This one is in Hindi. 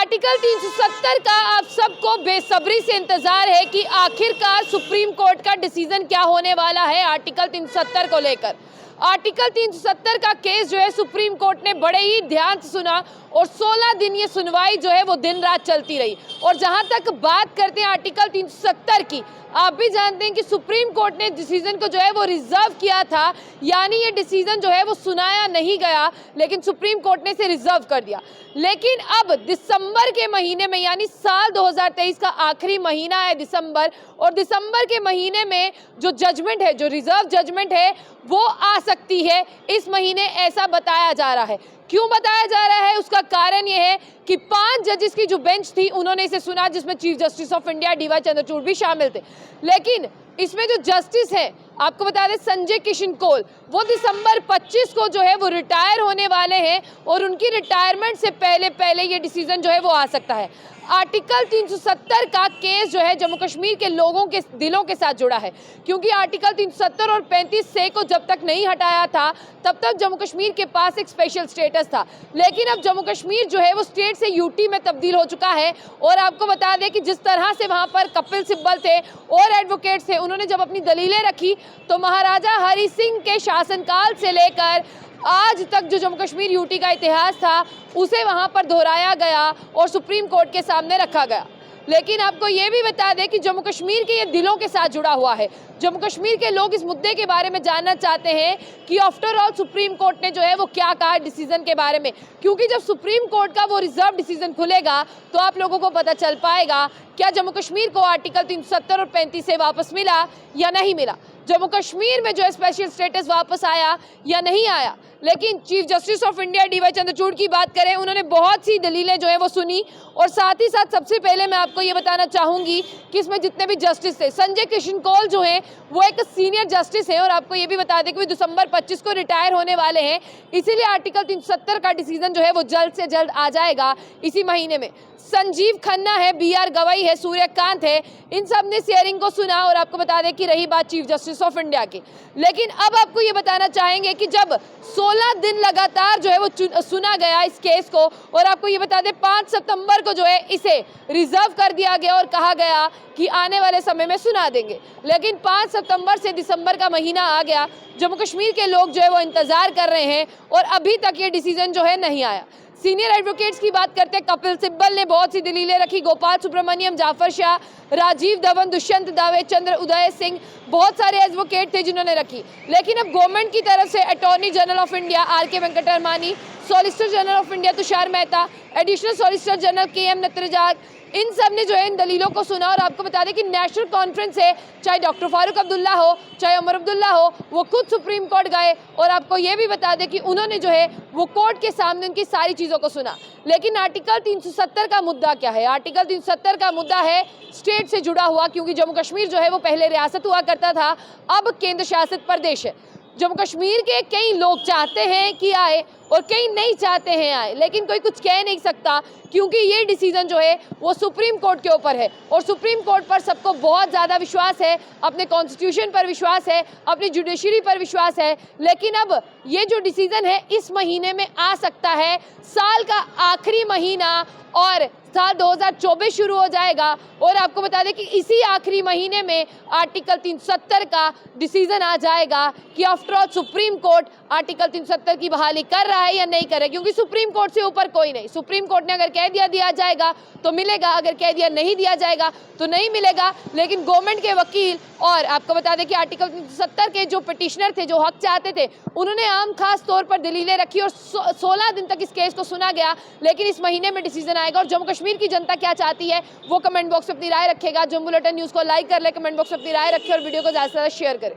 आर्टिकल 370 का आप सबको बेसब्री से इंतजार है कि आखिरकार सुप्रीम कोर्ट का डिसीजन क्या होने वाला है आर्टिकल 370 को लेकर। आर्टिकल 370 का केस जो है सुप्रीम कोर्ट ने बड़े ही ध्यान से सुना और 16 दिन ये सुनवाई जो है वो दिन रात चलती रही। और जहां तक बात करते हैं आर्टिकल 370 की, आप भी जानते हैं कि सुप्रीम कोर्ट ने डिसीजन को जो है वो रिजर्व किया था, यानी ये डिसीजन जो है वो सुनाया नहीं गया, लेकिन सुप्रीम कोर्ट ने इसे रिजर्व कर दिया। लेकिन अब दिसंबर के महीने में, यानी साल 2023 का आखिरी महीना है दिसंबर, और दिसंबर के महीने में जो जजमेंट है, जो रिजर्व जजमेंट है, वो आ सकती है इस महीने, ऐसा बताया जा रहा है। क्यों बताया जा रहा है? उसका कारण ये है कि 5 जजेस की जो बेंच थी उन्होंने इसे सुना, जिसमें chief justice of India DY Chandrachud भी शामिल थे। लेकिन इसमें जो जस्टिस है, आपको बता दें संजय किशन कौल, वो दिसंबर 25 को जो है वो रिटायर होने वाले हैं और उनकी रिटायरमेंट से पहले ये डिसीजन जो है वो आ सकता है। आर्टिकल 370 का केस जो है जम्मू कश्मीर के लोगों के दिलों के साथ जुड़ा है, क्योंकि आर्टिकल 370 और 35C को जब तक नहीं हटाया था तब तक जम्मू कश्मीर के पास एक स्पेशल स्टेटस था। लेकिन अब जम्मू कश्मीर जो है वो स्टेट से UT में तब्दील हो चुका है। और आपको बता दें कि जिस तरह से वहाँ पर कपिल सिब्बल थे और एडवोकेट्स थे, उन्होंने जब अपनी दलीलें रखी तो महाराजा हरि सिंह के शासनकाल से लेकर आज तक जो जम्मू कश्मीर UT का इतिहास था उसे वहां पर दोहराया गया और सुप्रीम कोर्ट के सामने रखा गया। लेकिन आपको ये भी बता दें कि जम्मू कश्मीर के ये दिलों के साथ जुड़ा हुआ है। जम्मू कश्मीर के लोग इस मुद्दे के बारे में जानना चाहते हैं कि आफ्टर ऑल सुप्रीम कोर्ट ने जो है वो क्या कहा डिसीजन के बारे में, क्योंकि जब सुप्रीम कोर्ट का वो रिजर्व डिसीजन खुलेगा तो आप लोगों को पता चल पाएगा क्या जम्मू कश्मीर को आर्टिकल 370 और 35 से वापस मिला या नहीं मिला, जम्मू कश्मीर में जो है स्पेशल स्टेटस वापस आया या नहीं आया। लेकिन chief justice of India DY Chandrachud की बात करें, उन्होंने बहुत सी दलीलें जो है वो सुनी। और साथ ही साथ सबसे पहले मैं आपको ये बताना चाहूंगी कि इसमें जितने भी जस्टिस थे, संजय किशन कौल जो है वो एक सीनियर जस्टिस है और आपको ये भी बता दें कि दिसंबर 25 को रिटायर होने वाले हैं, इसीलिए आर्टिकल 370 का डिसीजन जो है वो जल्द से जल्द आ जाएगा इसी महीने में। संजीव खन्ना है, BR गवई है, सूर्यकांत है, इन सब ने शेयरिंग को सुना। और आपको बता दें कि रही बात चीफ जस्टिस ऑफ इंडिया की, लेकिन अब आपको ये बताना चाहेंगे कि जब 16 दिन लगातार जो है वो सुना गया इस केस को, और आपको ये बता दें 5 सितंबर को जो है इसे रिजर्व कर दिया गया और कहा गया कि आने वाले समय में सुना देंगे। लेकिन 5 सितंबर से दिसंबर का महीना आ गया, जम्मू कश्मीर के लोग जो है वो इंतजार कर रहे हैं और अभी तक ये डिसीजन जो है नहीं आया। सीनियर एडवोकेट्स की बात करते हैं, कपिल सिब्बल ने बहुत सी दलीलें रखी, गोपाल सुब्रमण्यम, जाफर शाह, राजीव धवन, दुष्यंत दावे, चंद्र उदय सिंह, बहुत सारे एडवोकेट थे जिन्होंने रखी। लेकिन अब गवर्नमेंट की तरफ से attorney general of India RK Venkataramani, solicitor general of India Tushar Mehta, additional solicitor general KM Nataraj, इन सब ने जो है इन दलीलों को सुना। और आपको बता दें कि नेशनल कॉन्फ्रेंस है, चाहे डॉक्टर फारूक अब्दुल्ला हो, चाहे उमर अब्दुल्ला हो, वो खुद सुप्रीम कोर्ट गए और आपको ये भी बता दें कि उन्होंने जो है वो कोर्ट के सामने उनकी सारी चीज़ों को सुना। लेकिन आर्टिकल 370 का मुद्दा क्या है? आर्टिकल 370 का मुद्दा है स्टेट से जुड़ा हुआ, क्योंकि जम्मू कश्मीर जो है वो पहले रियासत हुआ करता था, अब केंद्र शासित प्रदेश है। जम्मू कश्मीर के कई लोग चाहते हैं कि आए और कई नहीं चाहते हैं आए, लेकिन कोई कुछ कह नहीं सकता, क्योंकि ये डिसीजन जो है वो सुप्रीम कोर्ट के ऊपर है। और सुप्रीम कोर्ट पर सबको बहुत ज़्यादा विश्वास है, अपने कॉन्स्टिट्यूशन पर विश्वास है, अपनी जुडिशरी पर विश्वास है। लेकिन अब ये जो डिसीजन है इस महीने में आ सकता है, साल का आखिरी महीना और साल 2024 शुरू हो जाएगा। और आपको बता दें कि इसी आखिरी महीने में आर्टिकल 370 का डिसीजन आ जाएगा कि after all supreme court article 370 की बहाली कर रहा है या नहीं कर रहा है, क्योंकि सुप्रीम कोर्ट से ऊपर कोई नहीं। सुप्रीम कोर्ट ने अगर कह दिया जाएगा तो मिलेगा, अगर कह दिया नहीं दिया जाएगा तो नहीं मिलेगा। लेकिन गवर्नमेंट के वकील और आपको बता दें कि आर्टिकल 370 के जो पिटिशनर थे, जो हक चाहते थे, उन्होंने आम खास तौर पर दलीलें रखी और 16 दिन तक इस केस को सुना गया। लेकिन इस महीने में डिसीजन आएगा। और जम्मू कश्मीर की जनता क्या चाहती है वो कमेंट बॉक्स में अपनी राय रखेगा। जम्मू बुलेटिन न्यूज़ को लाइक कर ले, कमेंट बॉक्स में अपनी राय रखे और वीडियो को ज़्यादा से ज़्यादा शेयर करें।